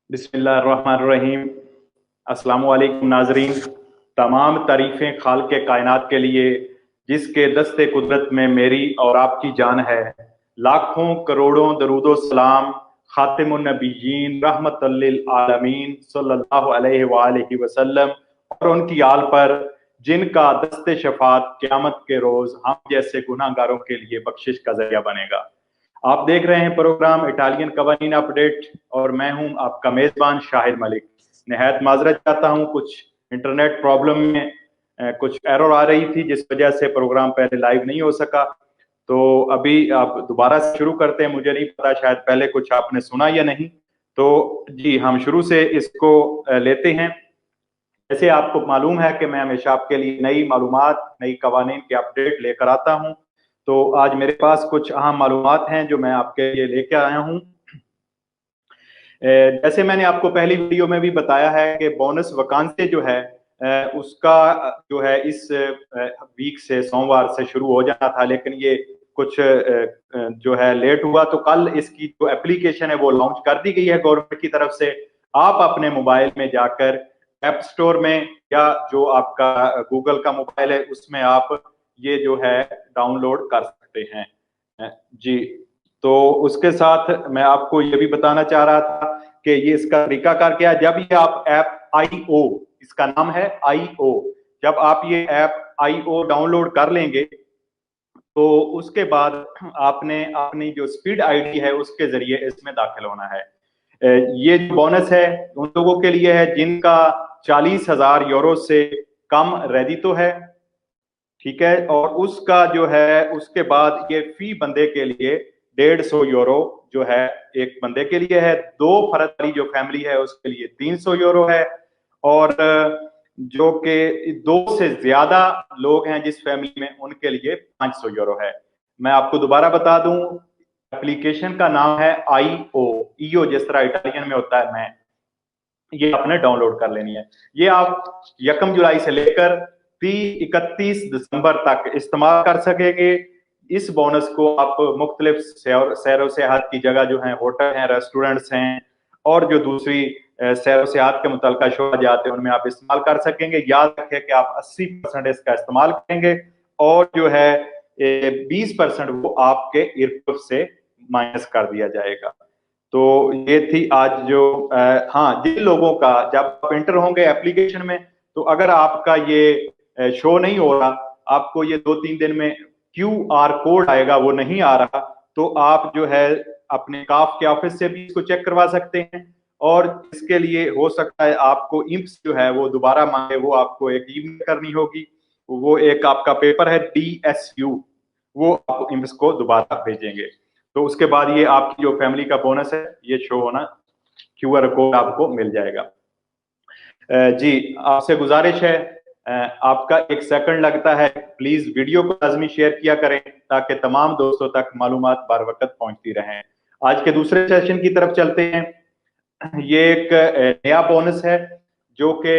बिस्मिल्लाहिर्रहमानिर्रहीम। अस्सलामु अलैकुम नाजरीन। तमाम तारीफ़ें खालिक़ कायनात के लिए जिसके दस्ते कुदरत में मेरी और आपकी जान है। लाखों करोड़ों दरूदो सलाम खातिमुन नबिय्यीन रहमतल लिल आलमीन सल्लल्लाहु अलैहि वालैहि वसल्लम और उनकी आल पर जिनका दस्ते शफात क़यामत के रोज़ हम जैसे गुनाहगारों के लिए बख्शिश का ज़रिया बनेगा। आप देख रहे हैं प्रोग्राम इटालियन कवानीन अपडेट और मैं हूं आपका मेजबान शाहिद मलिक। निहायत माजरत चाहता हूं, कुछ इंटरनेट प्रॉब्लम में कुछ एरर आ रही थी जिस वजह से प्रोग्राम पहले लाइव नहीं हो सका। तो अभी आप दोबारा से शुरू करते हैं। मुझे नहीं पता, शायद पहले कुछ आपने सुना या नहीं। तो जी, हम शुरू से इसको लेते हैं। जैसे आपको मालूम है कि मैं हमेशा आपके लिए नई मालूमात, नई कवानीन के अपडेट लेकर आता हूं। तो आज मेरे पास कुछ अहम मालूमात हैं जो मैं आपके लिए लेकर आया हूं। जैसे मैंने आपको पहली वीडियो में भी बताया है कि बोनस वकांसे जो है उसका जो है इस वीक से सोमवार से शुरू हो जाना था, लेकिन ये कुछ जो है लेट हुआ। तो कल इसकी जो एप्लीकेशन है वो लॉन्च कर दी गई है गवर्नमेंट की तरफ से। आप अपने मोबाइल में जाकर ऐप स्टोर में या जो आपका गूगल का मोबाइल है उसमें आप ये जो है डाउनलोड कर सकते हैं। जी, तो उसके साथ मैं आपको ये भी बताना चाह रहा था कि ये इसका तरीकाकार क्या है। जब ये आप ऐप IO, इसका नाम है IO, जब आप ये ऐप IO डाउनलोड कर लेंगे तो उसके बाद आपने अपनी जो स्पीड आईडी है उसके जरिए इसमें दाखिल होना है। ये जो बोनस है उन लोगों के लिए है जिनका 40,000 यूरो से कम रेडितो है, ठीक है। और उसका जो है उसके बाद ये फी बंदे के लिए 150 यूरो जो है एक बंदे के लिए है। 2 फर्द वाली जो फैमिली है उसके लिए 300 यूरो है। और जो कि 2 से ज्यादा लोग हैं जिस फैमिली में उनके लिए 500 यूरो है। मैं आपको दोबारा बता दूं, एप्लीकेशन का नाम है IO, ईओ जिस तरह इटालियन में होता है मैं, ये आपने डाउनलोड कर लेनी है। ये आप 1 जुलाई से लेकर 31 दिसंबर तक इस्तेमाल कर सकेंगे। इस बोनस को आप मुख्तलिफ सैरो सेहत की जगह जो है, होटल हैं, रेस्टोरेंट्स हैं और जो दूसरी सैरो सेहत के मुतल्लिका शोबा जाते हैं उनमें आप इस्तेमाल कर सकेंगे। याद रखें कि आप 80% इसका इस्तेमाल करेंगे और जो है 20% वो आपके इरफ से माइनस कर दिया जाएगा। तो ये थी आज जो हाँ, जिन लोगों का जब आप इंटर होंगे एप्लीकेशन में, तो अगर आपका ये शो नहीं हो रहा, आपको ये 2-3 दिन में QR कोड आएगा वो नहीं आ रहा, तो आप जो है अपने काफ के ऑफिस से भी इसको चेक करवा सकते हैं। और इसके लिए हो सकता है आपको इंप्स जो है वो दोबारा मांगे, वो आपको एक ईमेल करनी होगी। वो एक आपका पेपर है DSU, वो आपको इंप्स को दोबारा भेजेंगे। तो उसके बाद ये आपकी जो फैमिली का बोनस है ये शो होना, QR कोड आपको मिल जाएगा। जी, आपसे गुजारिश है, आपका 1 सेकंड लगता है, प्लीज वीडियो को लाजमी शेयर किया करें ताकि तमाम दोस्तों तक मालूमात बार वक्त पहुंचती रहें। आज के दूसरे सेशन की तरफ चलते हैं। ये एक नया बोनस है जो कि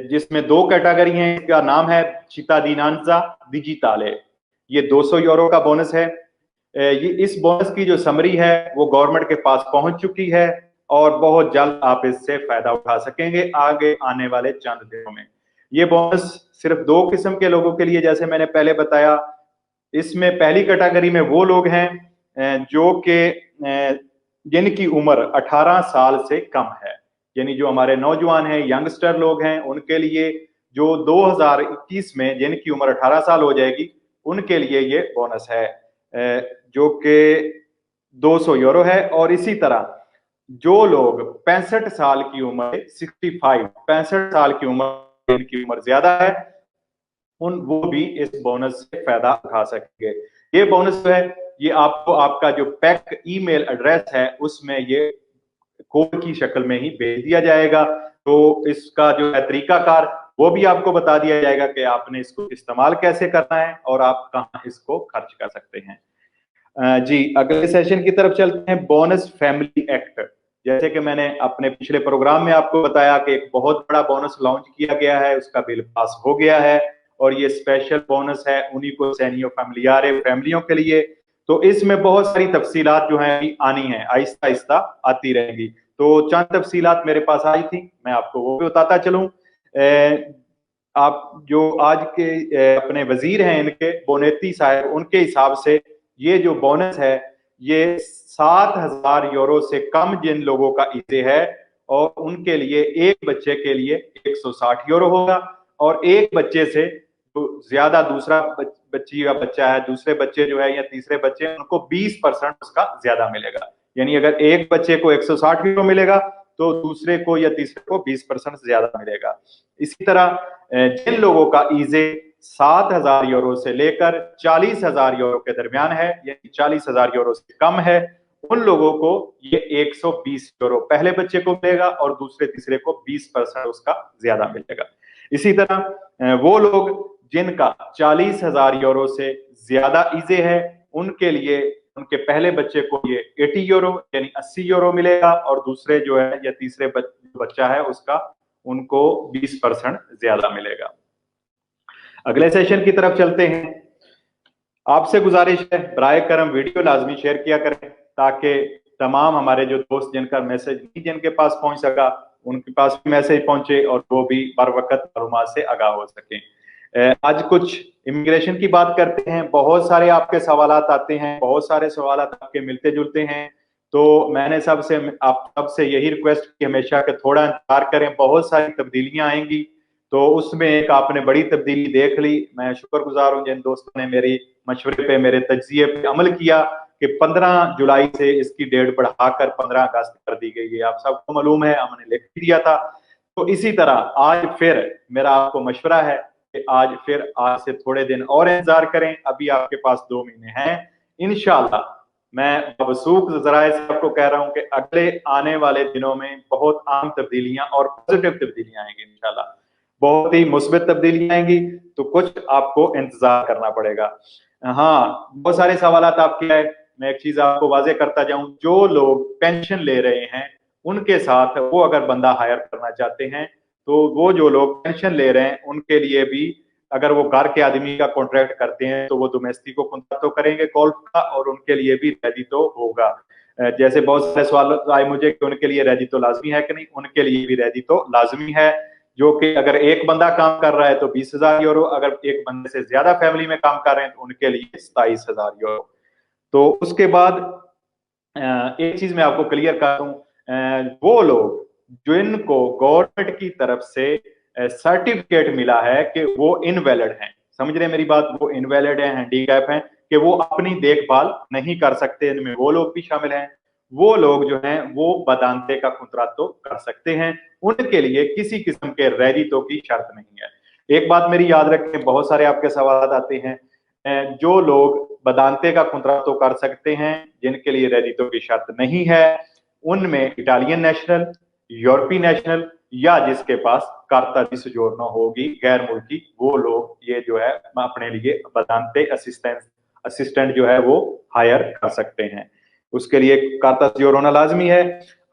जिसमें 2 कैटेगरी हैं। इसका नाम है चितादिनांजा डिजिटाले। ये 200 यूरो का बोनस है। ये इस बोनस की जो समरी है वो गवर्नमेंट के पास पहुंच चुकी है और बहुत जल्द आप इससे फायदा उठा सकेंगे आगे आने वाले चंद दिनों में। ये बोनस सिर्फ 2 किस्म के लोगों के लिए, जैसे मैंने पहले बताया। इसमें पहली कैटेगरी में वो लोग हैं जो कि जिनकी उम्र 18 साल से कम है, यानी जो हमारे नौजवान हैं, यंगस्टर लोग हैं, उनके लिए जो 2021 में जिनकी उम्र 18 साल हो जाएगी उनके लिए ये बोनस है जो कि 200 यूरो है। और इसी तरह जो लोग 65 साल की उम्र, 65 साल की उम्र, जिनकी उम्र ज्यादा है, वो भी इस बोनस से फायदा उठा सकेंगे। ये बोनस है, ये आपको आपका जो पैक ईमेल एड्रेस है उसमें ये कोड की शक्ल में ही भेज दिया जाएगा। तो इसका जो है तरीकाकार वो भी आपको बता दिया जाएगा कि आपने इसको इस्तेमाल कैसे करना है और आप कहाँ इसको खर्च कर सकते हैं। जी, अगले सेशन की तरफ चलते हैं। Bonus family act. जैसे कि मैंने अपने पिछले प्रोग्राम में आपको बताया कि एक बहुत बड़ा बोनस लॉन्च किया गया है, उसका बिल पास हो गया है और ये स्पेशल बोनस है उन्हीं को सैनियो फैमिलियारे फैमिलियों के लिए। तो इसमें बहुत सारी तफसीलात जो है आनी है, आहिस्ता आहिस्ता आती रहेंगी। तो चंद तफसीलात मेरे पास आई थी, मैं आपको वो भी बताता चलूं। आप जो आज के अपने वजीर हैं इनके बोनेती साहब, उनके हिसाब से ये जो बोनस है ये 7,000 यूरो से कम जिन लोगों का इसे है, और उनके लिए एक बच्चे के लिए 160 यूरो होगा, और एक बच्चे से तो ज्यादा दूसरा बच्ची या बच्चा है, दूसरे बच्चे जो है या तीसरे बच्चे, उनको 20% उसका ज्यादा मिलेगा। यानी अगर एक बच्चे को 160 यूरो मिलेगा तो दूसरे को या तीसरे को 20% ज्यादा मिलेगा। इसी तरह जिन लोगों का ईजे 7,000 यूरो से लेकर 40,000 यूरो के दरमियान है, यानी 40,000 यूरो से कम है, उन लोगों को ये 120 यूरो पहले बच्चे को मिलेगा और दूसरे तीसरे को 20% उसका ज्यादा मिलेगा। इसी तरह वो लोग जिनका 40,000 यूरो से ज्यादा ईजे है, उनके लिए उनके पहले बच्चे को ये 80 यूरो यानी 80 यूरो मिलेगा, और दूसरे जो है या तीसरे बच्चा है उसका उनको 20% ज्यादा मिलेगा। अगले सेशन की तरफ चलते हैं। आपसे गुजारिश है बराए करम वीडियो लाजमी शेयर किया करें, ताकि तमाम हमारे जो दोस्त जिनका मैसेज नहीं जिनके पास पहुंच सका उनके पास भी मैसेज पहुंचे और वो भी बर वक्त मालूमात से आगाह हो सकें। आज कुछ इमिग्रेशन की बात करते हैं। बहुत सारे आपके सवालात आते हैं, बहुत सारे सवालात आपके मिलते जुलते हैं, तो मैंने आप सबसे यही रिक्वेस्ट की हमेशा कि थोड़ा इंतजार करें, बहुत सारी तब्दीलियां आएंगी। तो उसमें एक आपने बड़ी तब्दीली देख ली, मैं शुक्रगुजार हूं जिन दोस्तों ने मेरी मशवरे पे, मेरे तज्जिए पे अमल किया कि 15 जुलाई से इसकी डेट बढ़ाकर 15 अगस्त कर दी गई है। आप सबको मालूम है, हमने लिख दिया था। तो इसी तरह आज फिर मेरा आपको मशवरा है कि आज से थोड़े दिन और इंतजार करें, अभी आपके पास 2 महीने हैं। इंशाल्लाह मैं बवसूख ज़राए से आपको कह रहा हूं कि अगले आने वाले दिनों में बहुत आम तब्दीलियां और पॉजिटिव तब्दीलियां आएंगी इंशाल्लाह, बहुत ही मुस्बित तब्दीलियां आएंगी। तो कुछ आपको इंतजार करना पड़ेगा। हाँ, बहुत सारे सवाल आपके आए। मैं एक चीज आपको वाजे करता जाऊं, जो लोग पेंशन ले रहे हैं उनके साथ वो अगर बंदा हायर करना चाहते हैं, तो वो जो लोग पेंशन ले रहे हैं उनके लिए भी अगर वो घर के आदमी का कॉन्ट्रैक्ट करते हैं तो वो डोमेस्टिक को कॉन्ट्रैक्ट तो करेंगे गोल्फ का, और उनके लिए भी रेडी तो होगा। जैसे बहुत सारे सवाल आए मुझे कि उनके लिए रेडी तो लाजमी है कि नहीं, उनके लिए भी रेडी तो लाजमी है। जो कि अगर एक बंदा काम कर रहा है तो 20,000 यूरो, अगर एक बंदे से ज्यादा फैमिली में काम कर रहे हैं तो उनके लिए 27,000 यूरो। तो उसके बाद एक चीज मैं आपको क्लियर कर दूं, वो लोग जिनको गवर्नमेंट की तरफ से सर्टिफिकेट मिला है कि वो इनवैलिड हैं, समझ रहे हैं मेरी बात, वो इनवैलिड है, हैंडीकैप हैं, कि वो अपनी देखभाल नहीं कर सकते, इनमें वो लोग भी शामिल हैं। वो लोग जो हैं वो बदानते का कुंत्रातो कर सकते हैं, उनके लिए किसी किस्म के रेडितो की शर्त नहीं है। एक बात मेरी याद रखें, बहुत सारे आपके सवाल आते हैं, जो लोग बदानते का कुंत्रातो कर सकते हैं जिनके लिए रेडितो की शर्त नहीं है, उनमें इटालियन नेशनल, यूरोपीय नेशनल, या जिसके पास कार्ता दी सोजोर्नो होगी गैर मुल्की, वो लोग ये जो है अपने लिए बदानते असिस्टेंट जो है वो हायर कर सकते हैं। उसके लिए कार्ता सोजोर्नो लाजमी है।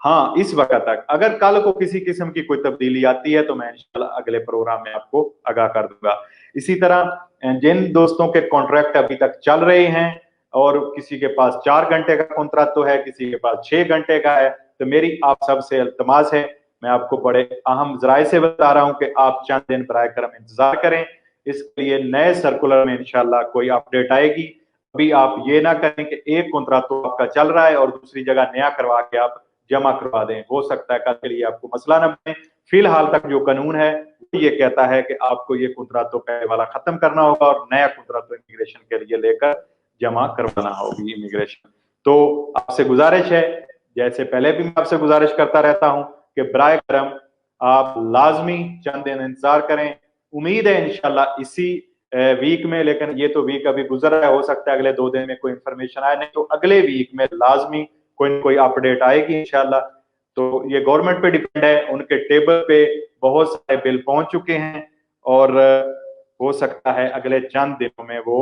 हाँ, इस वक्त तक अगर कल को किसी किस्म की कोई तब्दीली आती है तो मैं इंशाल्लाह अगले प्रोग्राम में आपको आगाह कर दूंगा। इसी तरह जिन दोस्तों के कॉन्ट्रैक्ट अभी तक चल रहे हैं और किसी के पास 4 घंटे का कॉन्ट्रैक्ट तो है, किसी के पास 6 घंटे का है, तो मेरी आप सबसे इल्तमास है, मैं आपको बड़े अहम जराए से बता रहा हूं कि आप चंद दिन बराए करम इंतजार करें। इसके लिए नए सर्कुलर में इंशाल्लाह कोई अपडेट आएगी। अभी आप ये ना करें कि एक कॉन्ट्रैक्ट तो आपका चल रहा है और दूसरी जगह नया करवा के आप जमा करवा दें, हो सकता है कल के लिए आपको मसला न बने। फिलहाल तक जो कानून है वो ये कहता है कि आपको ये कॉन्ट्रैक्ट पहले वाला खत्म करना होगा और नया कॉन्ट्रैक्ट इमिग्रेशन के लिए लेकर जमा करवाना होगी इमिग्रेशन। तो आपसे गुजारिश है, जैसे पहले भी मैं आपसे गुजारिश करता रहता हूं कि बराए करम आप लाजमी चंद दिन इंतजार करें। उम्मीद है इंशाल्लाह इसी वीक में, लेकिन ये तो वीक अभी गुजर रहा है, हो सकता है अगले 2 दिन में कोई इंफॉर्मेशन आए, नहीं तो अगले वीक में लाजमी कोई न कोई अपडेट आएगी इंशाल्लाह। तो ये गवर्नमेंट पे डिपेंड है, उनके टेबल पे बहुत सारे बिल पहुंच चुके हैं और हो सकता है अगले चंद दिनों में वो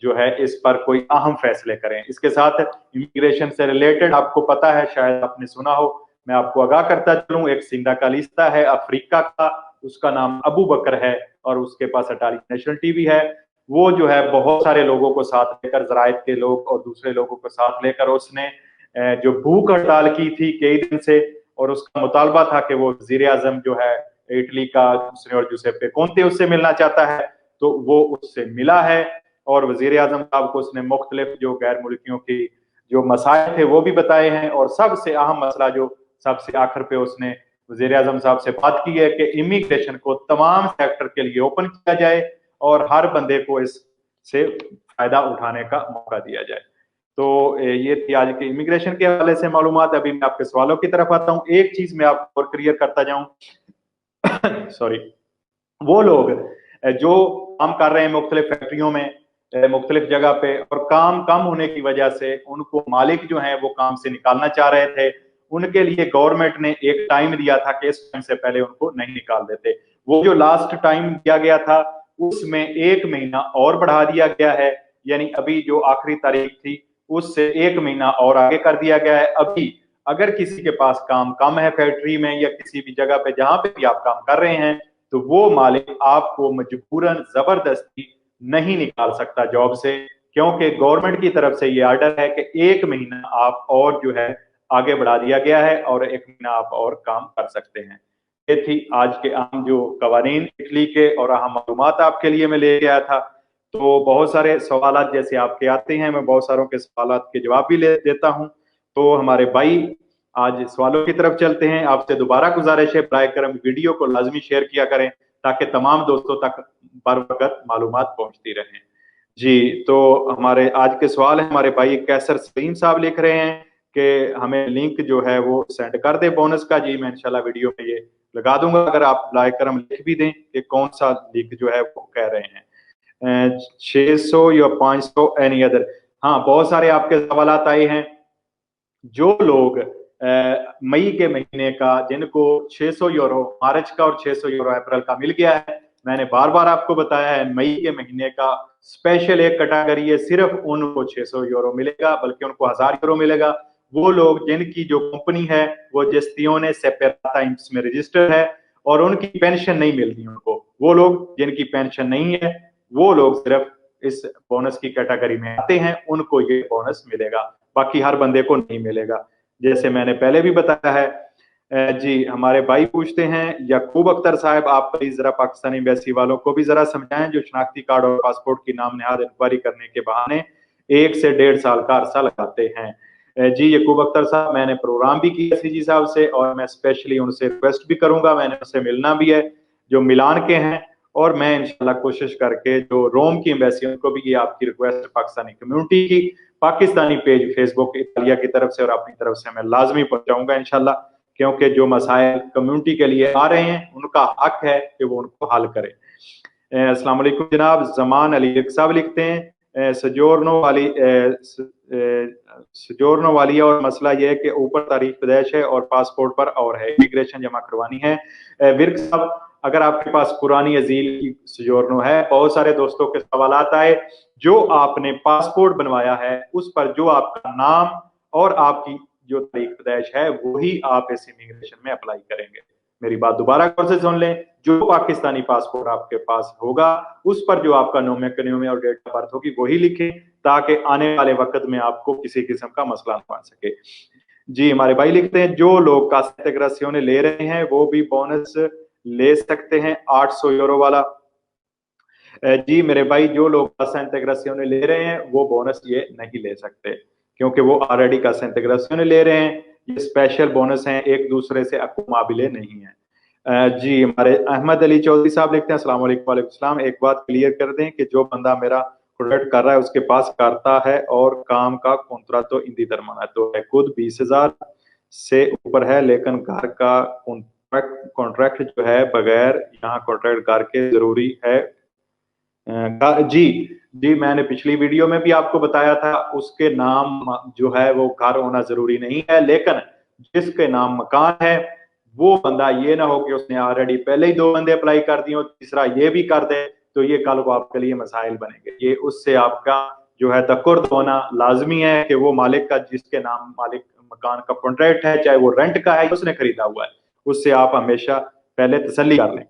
जो है इस पर कोई अहम फैसले करें। इसके साथ इमिग्रेशन से रिलेटेड आपको पता है, शायद आपने सुना हो, मैं आपको आगाह करता चलूं, एक सिंडाकालिस्ता है अफ्रीका का, उसका नाम अबू बकर है और उसके पास अटारी नेशनल टीवी है। वो जो है बहुत सारे लोगों को साथ लेकर, ज़रायत के लोग और दूसरे लोगों को साथ लेकर उसने जो भूख हड़ताल की थी कई दिन से, और उसका मुतालबा था कि वो वजीर आजम जो है इटली का सिनियोर जुसेप्पे कोंते उससे मिलना चाहता है, तो वो उससे मिला है और वजीर आजम साहब को उसने मुख्तलिफ जो गैर मुल्कियों की जो मसाइल थे वो भी बताए हैं, और सबसे अहम मसला जो सबसे आखिर पे उसने वजीर आजम साहब से बात की है कि इमिग्रेशन को तमाम सेक्टर के लिए ओपन किया जाए और हर बंदे को इससे फायदा उठाने का मौका दिया जाए। तो ये थी आज के इमिग्रेशन के हवाले से मालूमात। अभी मैं आपके सवालों की तरफ आता हूँ। एक चीज मैं आपको और क्लियर करता जाऊं सॉरी, वो लोग जो काम कर रहे हैं मुख्तलिफ फैक्ट्रियों में मुख्तलिफ जगह पे, और काम कम होने की वजह से उनको मालिक जो है वो काम से निकालना चाह रहे थे, उनके लिए गवर्नमेंट ने एक टाइम दिया था कि इस टाइम से पहले उनको नहीं निकाल देते। वो जो लास्ट टाइम दिया गया था उसमें 1 महीना और बढ़ा दिया गया है, यानी अभी जो आखिरी तारीख थी उससे 1 महीना और आगे कर दिया गया है। अभी अगर किसी के पास काम कम है फैक्ट्री में या किसी भी जगह पे जहां पे भी आप काम कर रहे हैं, तो वो मालिक आपको मजबूरन जबरदस्ती नहीं निकाल सकता जॉब से, क्योंकि गवर्नमेंट की तरफ से ये ऑर्डर है कि 1 महीना आप और जो है आगे बढ़ा दिया गया है और 1 महीना आप और काम कर सकते हैं। ये थी आज के अहम जो कवानीन इटली के और अहम मालूमात आपके लिए मैं लेके आया था। तो बहुत सारे सवाल जैसे आपके आते हैं, मैं बहुत सारों के सवाल के जवाब भी ले देता हूँ। तो हमारे भाई आज सवालों की तरफ चलते हैं। आपसे दोबारा गुजारिश है, बराए करम वीडियो को लाजमी शेयर किया करें ताकि तमाम दोस्तों तक बर वक्त मालूमात पहुंचती रहें। जी, तो हमारे आज के सवाल है, हमारे भाई कैसर सलीम साहब लिख रहे हैं कि हमें लिंक जो है वो सेंड कर दे बोनस का। जी, मैं इंशाल्लाह वीडियो में ये लगा दूंगा, अगर आप लाइक करम लिख भी दें कि कौन सा लिंक जो है वो कह रहे हैं। 600 या 500 एनी अदर। हाँ, बहुत सारे आपके सवाल आए हैं। जो लोग मई के महीने का जिनको 600 यूरो मार्च का और 600 यूरो अप्रैल का मिल गया है, मैंने बार बार आपको बताया है मई के महीने का स्पेशल एक कैटेगरी है, सिर्फ उनको 600 यूरो मिलेगा, बल्कि उनको 1000 यूरो मिलेगा। वो लोग जिनकी जो कंपनी है वो जेस्टियोने सेपरेटा इसमें रजिस्टर है और उनकी पेंशन नहीं मिल रही उनको, वो लोग जिनकी पेंशन नहीं है वो लोग सिर्फ इस बोनस की कैटेगरी में आते हैं, उनको ये बोनस मिलेगा, बाकी हर बंदे को नहीं मिलेगा, जैसे मैंने पहले भी बताया है। जी, हमारे भाई पूछते हैं याकूब अख्तर साहब, आप प्लीज जरा पाकिस्तानी एम्बेसी वालों को भी जरा समझाएं जो शनाख्ती कार्ड और पासपोर्ट की नाम नहाद इंक्वायरी करने के बहाने 1 से 1.5 साल का अरसा लगाते हैं। जी याकूब अख्तर साहब, मैंने प्रोग्राम भी किया सीजी साहब से और मैं स्पेशली उनसे रिक्वेस्ट भी करूंगा, मैंने उनसे मिलना भी है जो मिलान के हैं, और मैं इंशाल्लाह कोशिश करके जो रोम की एम्बेसी उनको भी ये आपकी रिक्वेस्ट पाकिस्तानी कम्युनिटी की पाकिस्तानी पेज फेसबुक इतालिया की तरफ से और अपनी तरफ से मैं लाजमी पहुंचाऊंगा इंशाल्लाह, क्योंकि जो मसाइल कम्युनिटी के लिए आ रहे हैं उनका हक है कि वो उनको हल करें। अस्सलाम वालेकुम जनाब, जमान अली साहब लिखते हैं सजोरनो वाली और मसला यह है कि ऊपर तारीख पैदाइश है और पासपोर्ट पर और है, इमिग्रेशन जमा करवानी है। विर्क साहब, अगर आपके पास पुरानी अजील की सजोरनो है, बहुत सारे दोस्तों के सवाल आए, जो आपने पासपोर्ट बनवाया है उस पर जो आपका नाम और आपकी जो तारीख पैदाइश है वही आप इस इमिग्रेशन में अप्लाई करेंगे। मेरी बात दोबारा गौर से सुन लें, जो पाकिस्तानी पासपोर्ट आपके पास होगा उस पर जो आपका नोमे कन्योमे और डेट ऑफ बर्थ होगी वही लिखें, ताकि आने वाले वक्त में आपको किसी किस्म का मसला ना बन सके। जी, हमारे भाई लिखते हैं जो लोग कासा इंटीग्रेसियोने ले रहे हैं वो भी बोनस ले सकते हैं 800 यूरो वाला। जी मेरे भाई, जो लोग कासा इंटीग्रेसियोने ले रहे हैं वो बोनस ये नहीं ले सकते, क्योंकि वो ऑलरेडी कासा इंटीग्रेसियोने ले रहे हैं, ये स्पेशल बोनस हैं, एक दूसरे से अकुमाबिले नहीं है। जी, हमारे अहमद अली चौधरी साहब लिखते हैं अस्सलाम वालेकुम। वालेकुम सलाम। एक बात क्लियर कर दें कि जो बंदा मेरा प्रोडक्ट कर रहा है उसके पास करता है और काम का कॉन्ट्रैक्ट तो इंदी दरमाना तो है, खुद 20,000 से ऊपर है, लेकिन घर का कॉन्ट्रैक्ट जो है बगैर यहाँ कॉन्ट्रैक्ट घर के जरूरी है। जी जी, मैंने पिछली वीडियो में भी आपको बताया था, उसके नाम जो है वो घर होना जरूरी नहीं है, लेकिन जिसके नाम मकान है वो बंदा ये ना हो कि उसने ऑलरेडी पहले ही 2 बंदे अप्लाई कर दिए और तीसरा ये भी कर दे, तो ये कल को आपके लिए मसाइल बनेंगे। ये उससे आपका जो है तकुर्द होना लाजमी है कि वो मालिक का, जिसके नाम मालिक मकान का कॉन्ट्रैक्ट है, चाहे वो रेंट का है उसने खरीदा हुआ है, उससे आप हमेशा पहले तसल्ली कर लें।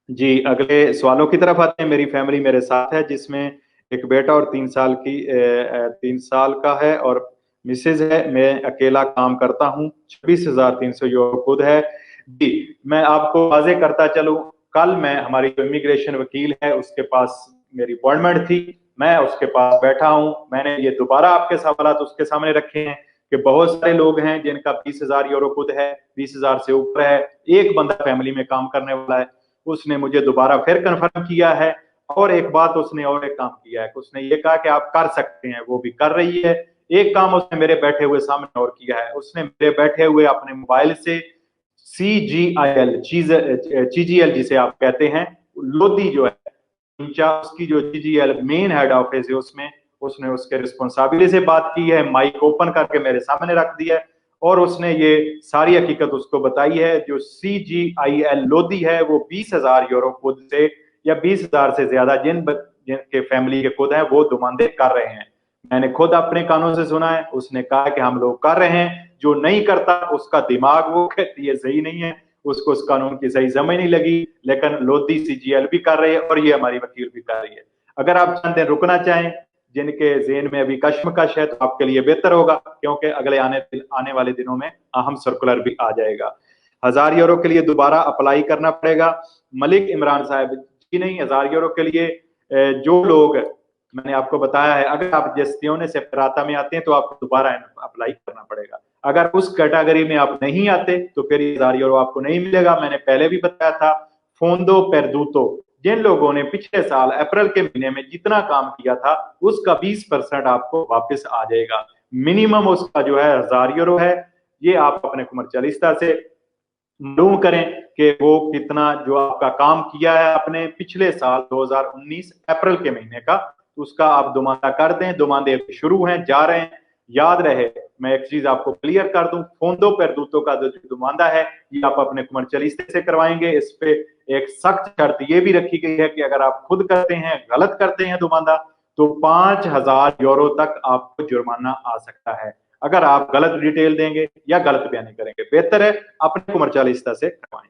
जी, अगले सवालों की तरफ आते हैं। मेरी फैमिली मेरे साथ है जिसमें एक बेटा और 3 साल का है और मिसेज है, मैं अकेला काम करता हूँ, 26,300 यूरो खुद है। जी, मैं आपको वाजे करता चलूं, कल मैं हमारी जो इमिग्रेशन वकील है उसके पास मेरी अपॉइंटमेंट थी, मैं उसके पास बैठा हूं। मैंने ये दोबारा आपके सवाल उसके सामने रखे हैं कि बहुत सारे लोग हैं जिनका 20,000 यूरो खुद है, 20,000 से ऊपर है, एक बंदा फैमिली में काम करने वाला है। उसने मुझे दोबारा फिर कंफर्म किया है, और एक बात उसने और एक काम किया है, उसने ये कहा कि आप कर सकते हैं, वो भी कर रही है। एक काम उसने मेरे बैठे हुए सामने और किया है, उसने मेरे बैठे हुए अपने मोबाइल से CGIL CGL जिसे आप कहते हैं, लोधी जो है उसकी जो CGL मेन हेड ऑफिस है उसमें उसने उसके रिस्पॉन्सिबिलिटी से बात की है, माइक ओपन करके मेरे सामने रख दिया है, और उसने ये सारी हकीकत उसको बताई है। जो CGIL लोधी है वो 20,000 यूरो खुद से या 20,000 से ज्यादा जिनके फैमिली के खुद हैं वो दुमानदे कर रहे हैं। मैंने खुद अपने कानों से सुना है, उसने कहा कि हम लोग कर रहे हैं, जो नहीं करता उसका दिमाग वो कहती है सही नहीं है, उसको उस कानून की सही समझ नहीं लगी। लेकिन लोधी CGL भी कर रही है और ये हमारी वकील भी कर रही है। अगर आप चंद दिन रुकना चाहें, जिनके जेन में अभी कश्मकश है, तो आपके लिए बेहतर होगा, क्योंकि अगले आने वाले दिनों में अहम सर्कुलर भी आ जाएगा। 1,000 यूरो के लिए दोबारा अप्लाई करना पड़ेगा। मलिक इमरान साहब जी नहीं, 1,000 यूरो के लिए जो लोग मैंने आपको बताया है, अगर आप जस्तियों से पराता में आते हैं तो आपको दोबारा अप्लाई करना पड़ेगा। अगर उस कैटेगरी में आप नहीं आते तो फिर 1,000 यूरो आपको नहीं मिलेगा। मैंने पहले भी बताया था, फोंदो पेरदूतो, जिन लोगों ने पिछले साल अप्रैल के महीने में जितना काम किया था उसका 20% आपको वापस आ जाएगा। मिनिमम उसका जो है 1,000 यूरो है। ये आप अपने कमर्शियलिस्टा से मालूम करें कि वो कितना जो आपका काम किया है आपने पिछले साल 2019 अप्रैल के महीने का, उसका आप दुमानदा कर दें। दुमानदे शुरू हैं, जा रहे हैं। याद रहे, मैं एक चीज आपको क्लियर कर दूं, फोंदो पेरदूतो का जो दुमानदा है ये आप अपने कमर्शियलिस्ट से करवाएंगे। इस पे एक सख्त शर्त ये भी रखी गई है कि अगर आप खुद करते हैं, गलत करते हैं दुमानदा, तो 5,000 यूरो तक आपको जुर्माना आ सकता है, अगर आप गलत डिटेल देंगे या गलत बयानी करेंगे। बेहतर है अपने कमर्शियलिस्टा से करवाएं।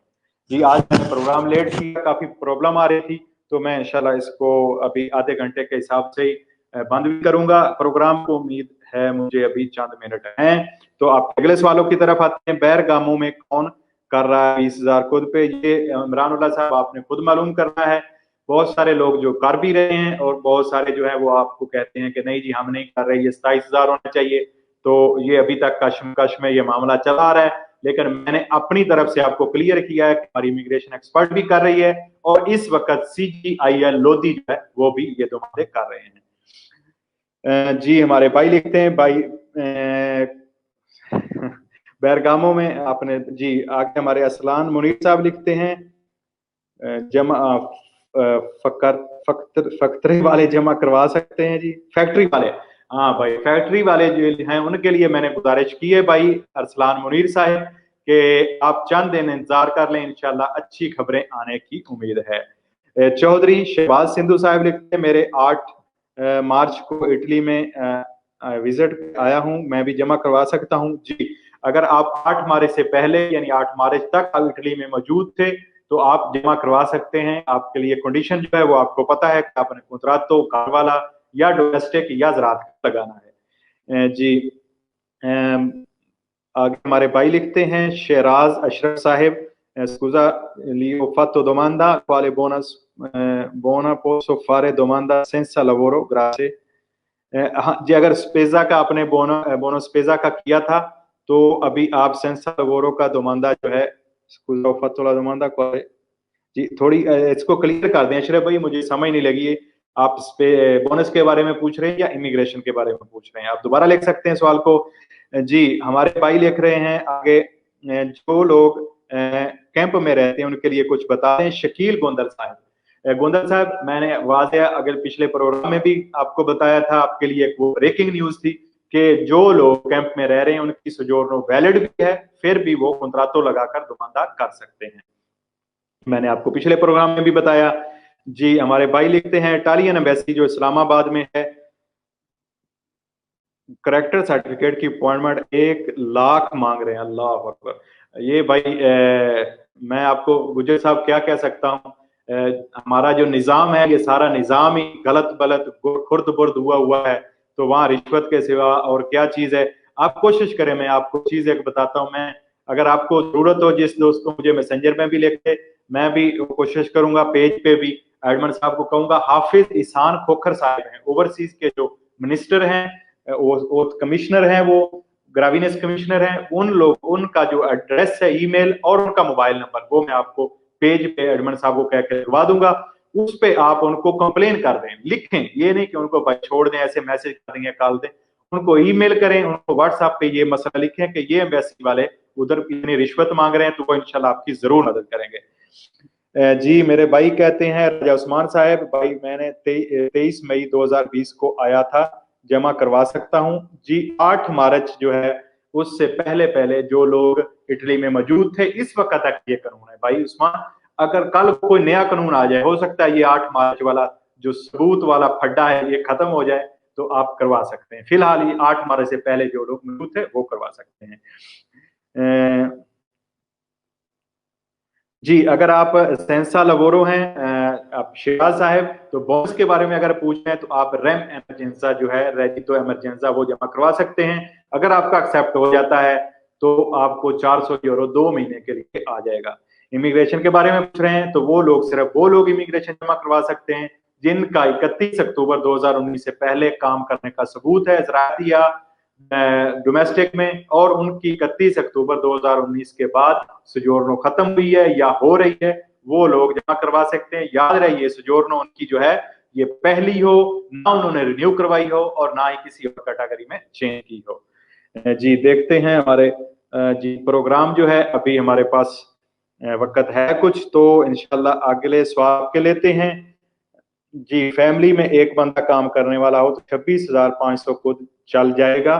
जी, आज मैंने प्रोग्राम लेट किया, काफी प्रॉब्लम आ रही थी, तो मैं इंशाल्लाह इसको अभी आधे घंटे के हिसाब से ही बंद भी करूंगा प्रोग्राम को। उम्मीद है मुझे अभी चंद मिनट हैं, तो आप अगले सवालों की तरफ आते हैं। बैरगामो में कौन कर रहा है 20,000 खुद पे? ये इमरानुल्लाह साहब आपने खुद मालूम करना है। बहुत सारे लोग जो कर भी रहे हैं और बहुत सारे जो है वो आपको कहते हैं कि नहीं जी हम नहीं कर रहे, ये 27,000 होना चाहिए। तो ये अभी तक कश्मकश में ये मामला चला आ रहा है, लेकिन मैंने अपनी तरफ से आपको क्लियर किया है कि हमारी इमिग्रेशन एक्सपर्ट भी कर रही है, और इस वक्त CGIL लोधी जो है वो भी ये दुमानदे कर रहे हैं। जी, हमारे भाई लिखते हैं, भाई बैरगामो में आपने जी आगे हमारे असलान मुनीर साहब लिखते हैं, जमा फैक्ट्री वाले जमा करवा सकते हैं जी, फैक्ट्री वाले। हाँ भाई, फैक्ट्री वाले जो हैं उनके लिए मैंने गुजारिश की है भाई अरसलान मुनीर साहब कि आप चंद दिन इंतजार कर लें, इंशाल्लाह अच्छी खबरें आने की उम्मीद है। चौधरी शहबाज सिंधु साहब लिखते हैं, मेरे 8 मार्च को इटली में विजिट आया हूं, मैं भी जमा करवा सकता हूं जी। अगर आप 8 मार्च से पहले यानी 8 मार्च तक आप इटली में मौजूद थे तो आप जमा करवा सकते हैं। आपके लिए कंडीशन जो है वो आपको पता है कि आपने कोंत्रातो, कार वाला या डोमेस्टिक या ज़रात लगाना है जी। आगे हमारे भाई लिखते हैं, शेराज अशरफ साहिब, स्कूजा लियो fatto domanda quale buona posso fare domanda senza lavoro grazie। हाँ जी, अगर स्पेजा का आपने बोनो स्पेजा का किया था तो अभी आप सेंसा लवोरो का दोमांदा जो है स्कूजा fatto la domanda quale जी, थोड़ी इसको क्लियर कर दें अशरफ भाई, मुझे समझ नहीं लगी। आप बोनस के बारे में पूछ रहे हैं या इमिग्रेशन के बारे में पूछ रहे हैं? आप दोबारा लिख सकते हैं सवाल को। जी, हमारे भाई लिख रहे हैं आगे, जो लोग कैंप में रहते हैं उनके लिए कुछ बता दें। शकील गोंदल साहब, गोंदल साहब, मैंने वाज़ेह अगर पिछले प्रोग्राम में भी आपको बताया था, आपके लिए एक वो ब्रेकिंग न्यूज थी कि जो लोग कैंप में रह रहे हैं उनकी सोजोर्नो वैलिड भी है, फिर भी वो कॉन्ट्रातो लगाकर दुकानदार कर सकते हैं। मैंने आपको पिछले प्रोग्राम में भी बताया जी। हमारे भाई लिखते हैं, इटालियन एम्बेसी जो इस्लामाबाद में है, करेक्टर सर्टिफिकेट की अपॉइंटमेंट 1 लाख मांग रहे हैं। अल्लाह अकबर। ये भाई मैं आपको गुजर साहब क्या कह सकता हूँ, हमारा जो निज़ाम है ये सारा निज़ाम ही गलत बलत खुर्द बुर्द हुआ है, तो वहाँ रिश्वत के सिवा और क्या चीज़ है। आप कोशिश करें, मैं आपको चीज एक बताता हूँ, मैं अगर आपको जरूरत हो जिस दोस्त को मुझे मैसेंजर में भी लिखे, मैं भी कोशिश करूंगा पेज पे भी एडमन साहब को कहूंगा। हाफिज इसान खोखर साहब हैं, ओवरसीज के जो मिनिस्टर हैं, वो कमिश्नर हैं, वो ग्राविनेस कमिश्नर हैं, उन लोग उनका जो एड्रेस है, ईमेल और उनका मोबाइल नंबर, वो मैं आपको पेज पे एडमन साहब को कह के लगवा दूंगा। उस पे आप उनको कंप्लेन कर दें, लिखें, ये नहीं कि उनको भाई छोड़ दें, ऐसे मैसेज कर देंगे कॉल दें, उनको ईमेल करें, उनको व्हाट्सएप पे ये मसला लिखें कि ये एम्बेसी वाले उधर इतनी रिश्वत मांग रहे हैं, तो वो इंशाल्लाह आपकी जरूर मदद करेंगे। जी मेरे भाई कहते हैं राजा उस्मान साहब, भाई मैंने 23 मई 2020 को आया था, जमा करवा सकता हूं जी? 8 मार्च जो है उससे पहले पहले जो लोग इटली में मौजूद थे, इस वक्त तक ये कानून है भाई उस्मान। अगर कल कोई नया कानून आ जाए, हो सकता है ये 8 मार्च वाला जो सबूत वाला फड्डा है ये खत्म हो जाए, तो आप करवा सकते हैं। फिलहाल ये 8 मार्च से पहले जो लोग मौजूद थे वो करवा सकते हैं। जी अगर आप सेंसा लवोरो हैं, आप शिराज साहब, तो बोनस के बारे में अगर पूछ रहे हैं तो आप रेम एमरजेंसा जो है, रेजितो एमरजेंसा, वो जमा करवा सकते हैं। अगर आपका एक्सेप्ट हो जाता है तो आपको 400 यूरो 2 महीने के लिए आ जाएगा। इमिग्रेशन के बारे में पूछ रहे हैं तो वो लोग, सिर्फ वो लोग इमिग्रेशन जमा करवा सकते हैं जिनका 31 अक्टूबर 2019 से पहले काम करने का सबूत है ज़राअती या डोमेस्टिक में, और उनकी 31 अक्टूबर 2019 के बाद सजोर्नो खत्म हुई है या हो रही है, वो लोग जमा करवा सकते हैं। याद रहिए सजोर्नो उनकी जो है ये पहली हो, ना उन्होंने रिन्यू करवाई हो और ना ही किसी और कैटेगरी में चेंज की हो। जी देखते हैं हमारे जी प्रोग्राम जो है, अभी हमारे पास वक्त है कुछ, तो इंशाल्लाह अगले सवाल के लेते हैं। जी फैमिली में एक बंदा काम करने वाला हो तो 26,500 खुद चल जाएगा,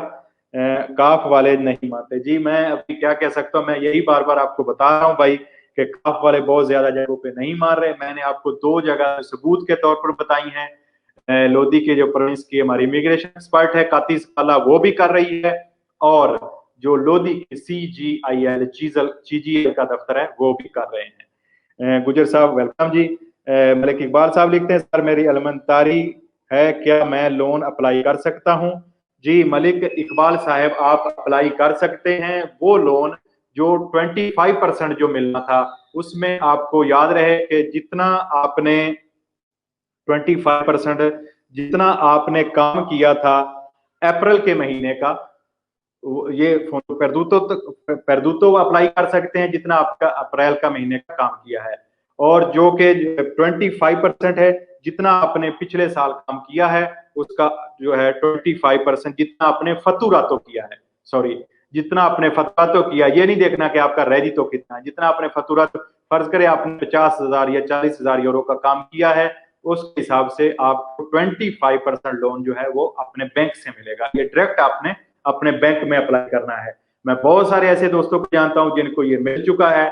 काफ वाले नहीं मानते। जी मैं अभी क्या कह सकता हूँ, मैं यही बार बार आपको बता रहा हूँ भाई कि काफ वाले बहुत ज्यादा जगहों पे नहीं मार रहे। मैंने आपको 2 जगह सबूत के तौर पर बताई हैं। लोधी के जो प्रोविंस की हमारी इमिग्रेशन एक्सपर्ट है कातिस काला, वो भी कर रही है, और जो लोधी की CGIL CGL का दफ्तर है वो भी कर रहे हैं। गुजर साहब वेलकम जी। मलिक इकबाल साहब लिखते हैं, सर मेरी अलमंतारी है, क्या मैं लोन अप्लाई कर सकता हूं? जी मलिक इकबाल साहब आप अप्लाई कर सकते हैं। वो लोन जो 25% जो मिलना था, उसमें आपको याद रहे कि जितना आपने 25% जितना आपने काम किया था अप्रैल के महीने का, ये पेरदूतो अप्लाई कर सकते हैं जितना आपका अप्रैल का महीने का काम किया है, और जो कि 25% है जितना आपने पिछले साल काम किया है उसका जो है 25% जितना आपने फतूरातो किया है, सॉरी जितना आपने फतूरातो किया, ये नहीं देखना कि आपका रेडितो कितना है, जितना आपने फतूरातो, फर्ज करें आपने 50,000 या 40,000 यूरो का काम किया है, उस हिसाब से आपको 25% लोन जो है वो अपने बैंक से मिलेगा। ये डायरेक्ट आपने अपने बैंक में अप्लाई करना है। मैं बहुत सारे ऐसे दोस्तों को जानता हूं जिनको ये मिल चुका है।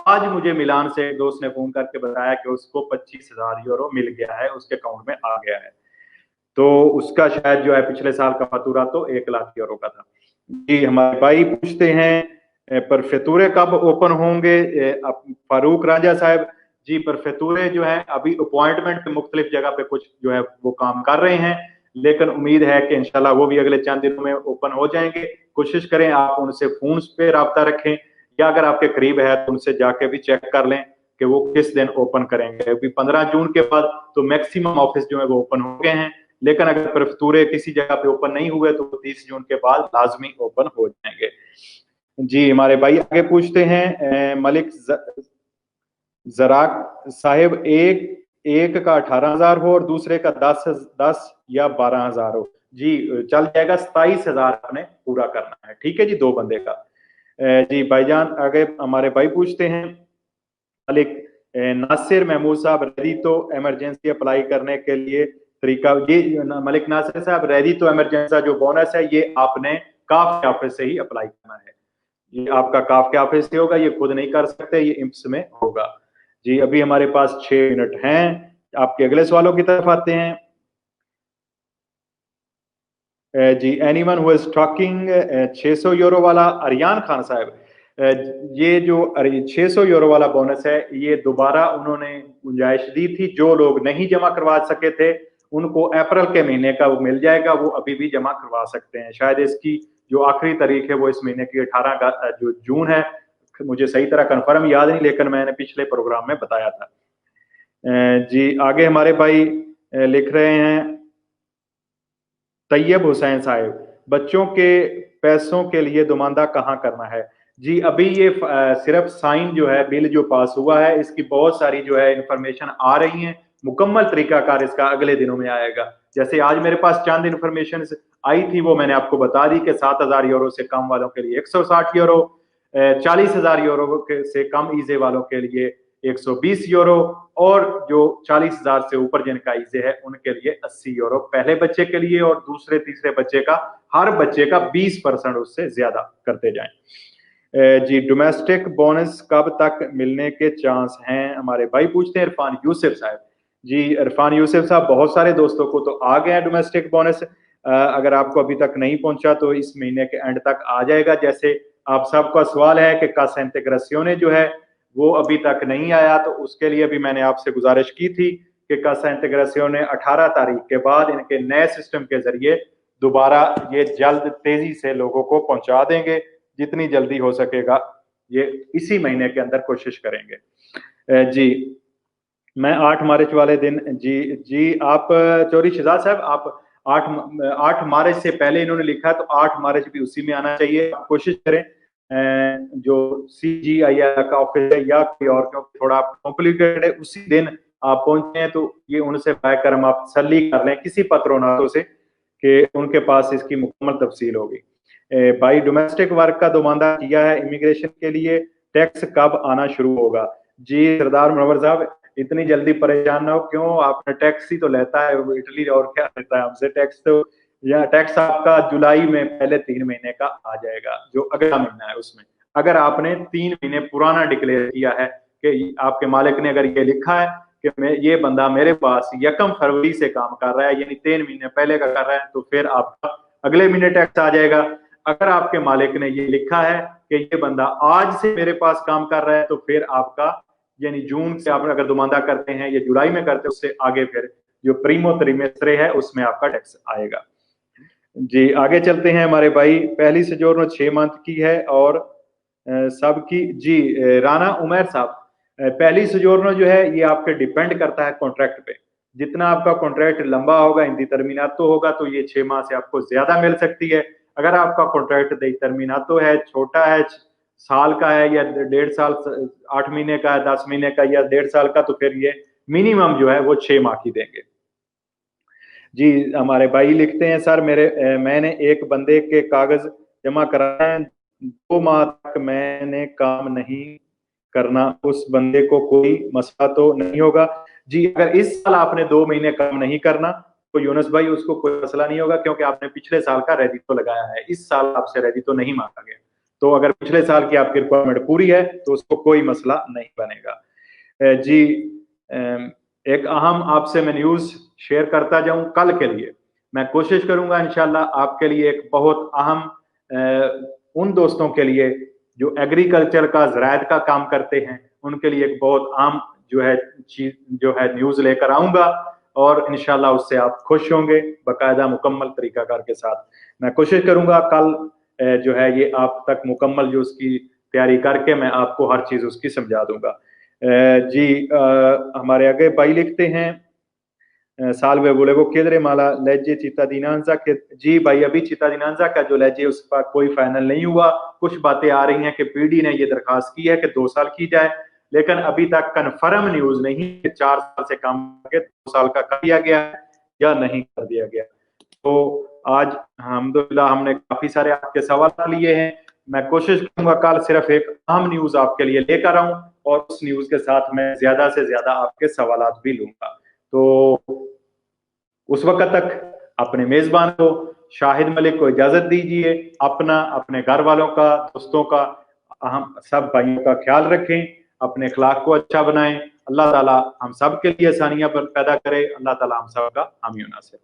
आज मुझे मिलान से एक दोस्त ने फोन करके बताया कि उसको 25,000 यूरो मिल गया है, उसके अकाउंट में आ गया है, तो उसका शायद जो है पिछले साल का फतूरा तो 1 लाख यूरो का था। जी हमारे भाई पूछते हैं परफेतूरे कब ओपन होंगे? फारूक राजा साहब, जी परफेतूरे जो है अभी अपॉइंटमेंट मुख्तलिफ जगह पे कुछ जो है वो काम कर रहे हैं, लेकिन उम्मीद है कि इंशाल्लाह वो भी अगले चंद दिनों में ओपन हो जाएंगे। कोशिश करें आप उनसे फोन पे रब्ता रखें, या अगर आपके करीब है तो उनसे जाके भी चेक कर लें कि वो किस दिन ओपन करेंगे। अभी 15 जून के बाद तो मैक्सिमम ऑफिस जो है वो ओपन हो गए हैं, लेकिन अगर परफतूरे किसी जगह पे ओपन नहीं हुए तो 30 जून के बाद लाजमी ओपन हो जाएंगे। जी हमारे भाई आगे पूछते हैं मलिक जराक साहिब, एक का 18,000 हो और दूसरे का 10 या 12,000 हो। जी चल जाएगा, 27,000 आपने पूरा करना है, ठीक है जी, 2 बंदे का। जी भाईजान आगे हमारे भाई पूछते हैं मलिक नासिर महमूद साहब, रेडी तो इमरजेंसी अप्लाई करने के लिए तरीका? ये मलिक नासिर साहब, रेडी तो इमरजेंसी जो बोनस है ये आपने काफ के ऑफिस से ही अप्लाई करना है, ये आपका काफ के ऑफिस से होगा, ये खुद नहीं कर सकते, ये इम्स में होगा। जी अभी हमारे पास 6 मिनट हैं, आपके अगले सवालों की तरफ आते हैं। जी anyone who is talking 600 euro वाला, अरियान खान साहब, ये जो 600 यूरो वाला बोनस है ये दोबारा उन्होंने गुंजाइश दी थी, जो लोग नहीं जमा करवा सके थे उनको अप्रैल के महीने का वो मिल जाएगा, वो अभी भी जमा करवा सकते हैं। शायद इसकी जो आखिरी तारीख है वो इस महीने की 18 का जो जून है, मुझे सही तरह कंफर्म याद नहीं, लेकिन मैंने पिछले प्रोग्राम में बताया था। जी आगे हमारे भाई लिख रहे हैं, तैयब हुसैन साहब, बच्चों के पैसों के लिए दुमानदा कहाँ करना है? जी अभी ये सिर्फ साइन जो है, बिल जो पास हुआ है, इसकी बहुत सारी जो है इंफॉर्मेशन आ रही है, मुकम्मल तरीकाकार इसका अगले दिनों में आएगा। जैसे आज मेरे पास चंद इंफॉर्मेशन आई थी, वो मैंने आपको बता दी कि 7,000 यूरो से कम वालों के लिए 160 यूरो, 40,000 यूरो से कम ईजे वालों के लिए 120 यूरो, और जो 40,000 से ऊपर जिनका ईजे है उनके लिए 80 यूरो पहले बच्चे के लिए, और दूसरे तीसरे बच्चे का हर बच्चे का 20% उससे ज्यादा करते जाएं। जी डोमेस्टिक बोनस कब तक मिलने के चांस हैं, हमारे भाई पूछते हैं इरफान यूसुफ साहब। जी इरफान यूसुफ साहब, बहुत सारे दोस्तों को तो आ गया डोमेस्टिक बोनस, अगर आपको अभी तक नहीं पहुंचा तो इस महीने के एंड तक आ जाएगा। जैसे आप सबका सवाल है कि कासा इंटीग्रेसियोने जो है वो अभी तक नहीं आया, तो उसके लिए भी मैंने आपसे गुजारिश की थी कि कासा इंटीग्रेसियोने 18 तारीख के बाद इनके नए सिस्टम के जरिए दोबारा ये जल्द तेजी से लोगों को पहुंचा देंगे, जितनी जल्दी हो सकेगा ये इसी महीने के अंदर कोशिश करेंगे। जी मैं 8 मार्च वाले दिन, जी आप चौधरी शहजाद साहब, आप 8 मार्च से पहले इन्होंने लिखा, तो 8 मार्च भी उसी में आना चाहिए। आप कोशिश करें जो CGII का ऑफिस है या कोई और, क्योंकि थोड़ा कॉम्प्लिकेटेड है, उसी दिन आप पहुंचे हैं तो ये उनसे बैकर हम आप तसल्ली कर लें किसी पत्रोनातों से कि उनके पास इसकी मुकम्मल तफसील होगी। भाई डोमेस्टिक वर्क का दुमानदा किया है इमिग्रेशन के लिए, टैक्स कब आना शुरू होगा? जी सरदार मुनव्वर साहब, इतनी जल्दी परेशान ना हो, क्यों, आपने टैक्स ही तो लेता है इटली, और क्या लेता है हमसे टैक्स? तो या टैक्स आपका जुलाई में पहले 3 महीने का आ जाएगा, जो अगला महीना है उसमें, अगर आपने 3 महीने पुराना डिक्लेयर किया है कि आपके मालिक ने अगर ये लिखा है कि मैं ये बंदा मेरे पास 1 फरवरी से काम कर रहा है, यानी 3 महीने पहले का कर रहा है, तो फिर आपका अगले महीने टैक्स आ जाएगा। अगर आपके मालिक ने ये लिखा है कि ये बंदा आज से मेरे पास काम कर रहा है, तो फिर आपका यानी जून से आप अगर दुमानदा करते हैं या जुलाई में करते हैं, उससे आगे फिर जो प्रीमो त्रिमेस्त्रे है उसमें आपका टैक्स आएगा। जी आगे चलते हैं हमारे भाई, पहली सजोरनो 6 मंथ की है और सबकी, जी राना उमर साहब, पहली सजोरनो जो है ये आपके डिपेंड करता है कॉन्ट्रैक्ट पे, जितना आपका कॉन्ट्रैक्ट लंबा होगा, इंदी तरमीनातो होगा, तो ये 6 माह से आपको ज्यादा मिल सकती है। अगर आपका कॉन्ट्रैक्ट दे तरमीनातो है, छोटा है, साल का है या 1.5 साल, 8 महीने का है, 10 महीने का या 1.5 साल का, तो फिर ये मिनिमम जो है वो 6 माह की देंगे। जी हमारे भाई लिखते हैं, सर मैंने एक बंदे के कागज जमा कराए हैं, 2 माह तक मैंने काम नहीं करना, उस बंदे को कोई मसला तो नहीं होगा? जी अगर इस साल आपने 2 महीने काम नहीं करना तो यूनुस भाई उसको कोई मसला नहीं होगा, क्योंकि आपने पिछले साल का रेडितो लगाया है, इस साल आपसे रेडितो नहीं मांगा गया। तो अगर पिछले साल की आपकी रिक्वायरमेंट पूरी है तो उसको कोई मसला नहीं बनेगा। जी एक अहम आपसे मैं न्यूज शेयर करता जाऊं कल के लिए, मैं कोशिश करूंगा इंशाल्लाह आपके लिए एक बहुत अहम, उन दोस्तों के लिए जो एग्रीकल्चर का ज़राअत का काम करते हैं, उनके लिए एक बहुत आम जो है चीज जो है न्यूज लेकर आऊंगा, और इंशाल्लाह उससे आप खुश होंगे, बाकायदा मुकम्मल तरीकाकार के साथ मैं कोशिश करूंगा कल जो है ये आप तक मुकम्मल जो उसकी तैयारी करके मैं आपको हर चीज उसकी समझा दूंगा। जी हमारे आगे भाई लिखते हैं, सालवे बोले वो किधरे माला लेजे चित्तादीनांजा के, जी भाई अभी चित्तादीनांजा का जो लेजे उस पर कोई फाइनल नहीं हुआ, कुछ बातें आ रही हैं कि पीडी ने ये दरखास्त की है कि 2 साल की जाए, लेकिन अभी तक कन्फर्म न्यूज नहीं कि 4 साल से कम के 2 साल का कर दिया गया है या नहीं कर दिया गया। तो आज अल्हम्दुलिल्लाह हमने काफी सारे आपके सवाल लिए हैं, मैं कोशिश करूंगा कल सिर्फ एक अहम न्यूज आपके लिए लेकर आऊं, और उस न्यूज के साथ मैं ज्यादा से ज्यादा आपके सवालात भी लूंगा। तो उस वक्त तक अपने मेजबान को शाहिद मलिक को इजाजत दीजिए, अपना, अपने घर वालों का, दोस्तों का, हम सब भाइयों का ख्याल रखें, अपने अखलाक को अच्छा बनाएं। अल्लाह ताला हम सब के लिए आसानियां पैदा करे, अल्लाह ताला हम सब का हामी नासिर।